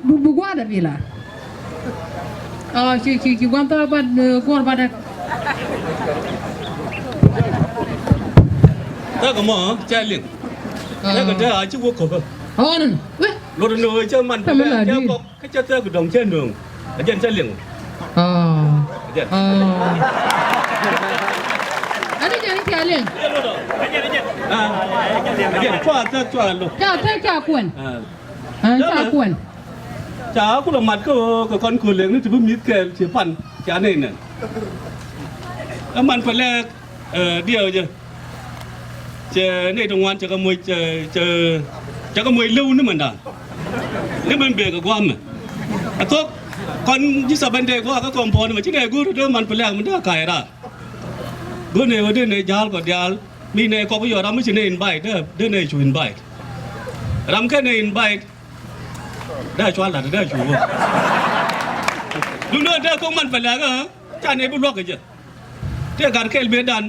bu guarda vila ci guanta ba guarda ba ta có mỏ chai liền ta có ra chứ vô cổ nè lột nồi cho mặn cho có cái chất của đồng trên đường ở trên chai liền ada jadi kalian choa luôn cha kuan cha kuan cháu cũng là mặt của con cừu liền nó chỉ biết mít kề chỉ phần chả này nèมันphải là điều chứ chờ này trong ngoan chờ có mùi lưu nữa mà đã nếu bên bề của quan mà tốt con chỉ sợ bên đây có các con phòn mà chứ này cứ đưa mình phải làm mình đã cài ra bữa này giáo còn giáo mi này có bây giờ đó mới chỉ này invite đứa này chủ invite làm cái này inviteได้ชวนหลานได้ชูดูเนื้อเด้อคงมันไปแล้วก็จานนี้บุญรอกกันจ้ะเที่ยการเคลเบดัน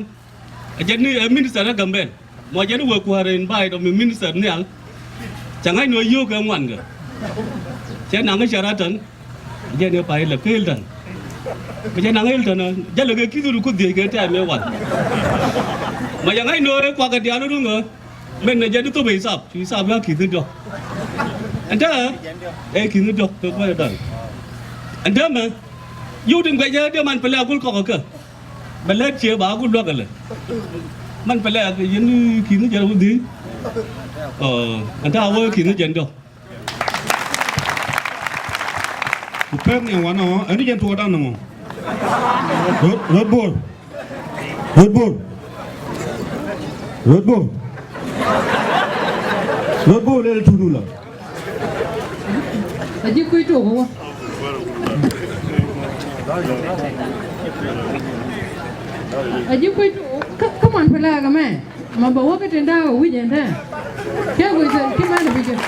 เจนี่มินิสเตอร์กัมเบลมอเจนี่วัวควาเรนไปตรงมินิสเตอร์เนี่ยจังให้หน่วยยูกับมันกันเจ้าหนังให้ชาร์ตันเจนี่ไปเลยเคลดันไม่ใช่หนังเฮลตันนะจะเลยคิดดูกุดเดียกันแต่ไม่วันมายังให้หน่วยกว่ากันเดียวรู้เหรอเมื่อเจนี่ตัวไปสับแล้วคิดดูanh đó, khi nó đọc được bao giờ anh đó mà, yêu đừng quay giờ đưa mình phải làm cũng có cơ, mình lấy chia báo cũng được rồi, mình phải làm cái gì khi nó chơi đâu đi, anh ta ơi khi nó chơi đâu, phép này quá nó, anh đi chơi thua đang nằm, Red Bull lên chủ đủ Aji kui tu ko. Aji kui tu. Kaman pala ka me. Ma bawa ka tenda ko wijen ta. Kya ko se ki ma na wijen.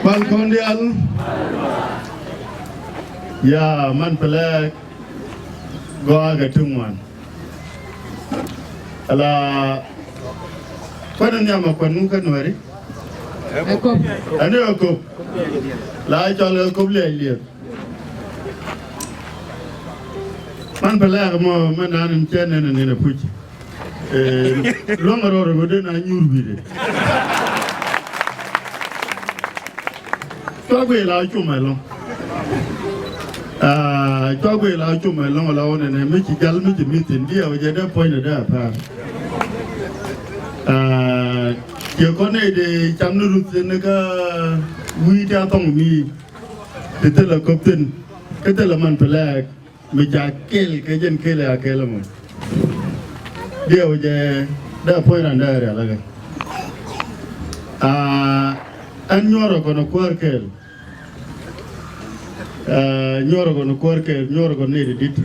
Balkondial ya man pelak goa gatungwan ala kwanan nyama kwanu kanwari ako la jole ko le man pelak mo man nan chenen ne puchi longaro ro de na nyurbide cho quê lao chung mày luôn cho quê lao chung mày luôn là ông này mấy chị gái mấy chị mi tiền đi ở dưới đó point ở đó phải chiều con này thì chăm nó rút trên cái quy theo tông mi thì tức là cốp tin cái tức là mình phải là mình trả cái dân kia là cái là mình đi ở dưới đó point ở đó là cái anh nhớ rồi còn có cái nyoro ko no korke nyoro ko ne dit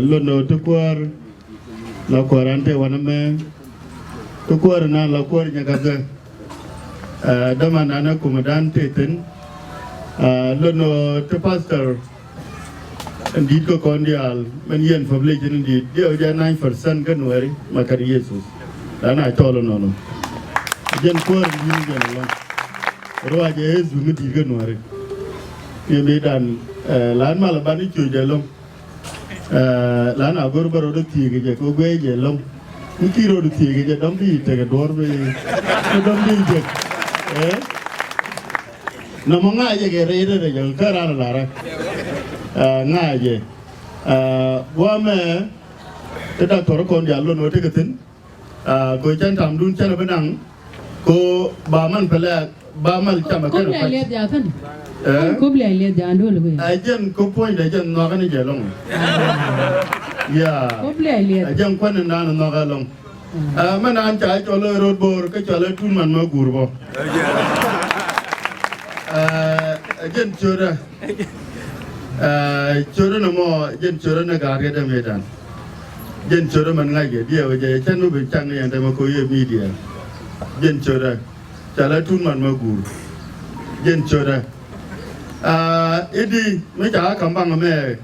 lono to kwar la kwarante waname to kwar na la kwar nyaga ga dama na komandante ten lono to pastor ndit ko kondial men yen public ndit dio ja 9% kan wari makari Jesus dana tolo nono jen kwar ni jen la roa je Jesus ngiti kan wari ye dan lan mala bani chu je long lan agor baro do ti ge ko gwe je long ki ro do ti ge je dam bi te ge dor be dam bi je na mo nga je ge re re je ka ra la ra nga je wa me te da tor kon ya lo no te ge tin go chan tam dun chan ba nang ko ba man pele ba mal chama ka ko le ya tan ko bli le ya ndo le ajen ko point ajen no ga ni je long ya ko bli le ajen kwan na no ga long man an cha cho le road bor ka cho le tun man ma gur bo ajen chura choro no mo jen choro na gar ga medan jen choro man ngai ge dia je chanu be chang ne ande ma ko ye media jen choro chala tun man ma gur jen choro idi me ja kambang me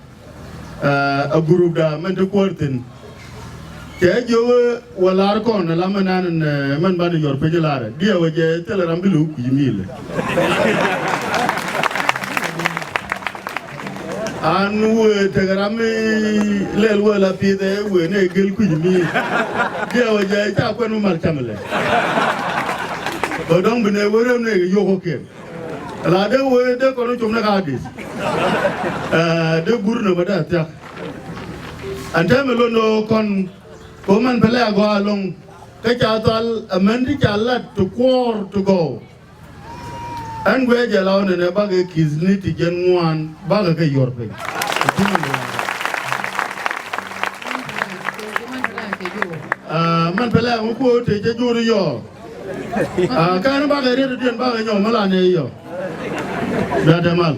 a guru da man to kwartin ke jo walar ko na lamanan man ban yor pe jala dia je teleram bilu yimile an we tegarami lel wala pide we ne gel ku yimi dia je ta ko no mar chamle ko dong bine wore ne yo ko ke la de we de ko no chumna ka dis de burno bada ta ante me lo no kon ko man pele go along ka cha tal amandi cha lat to kwor to go an gwe je law ne ba ge kizni ti gen wan ba ge yorpe man pele ko te je juru yo ka na ba ge re den ba ge yo mala ne yo da mal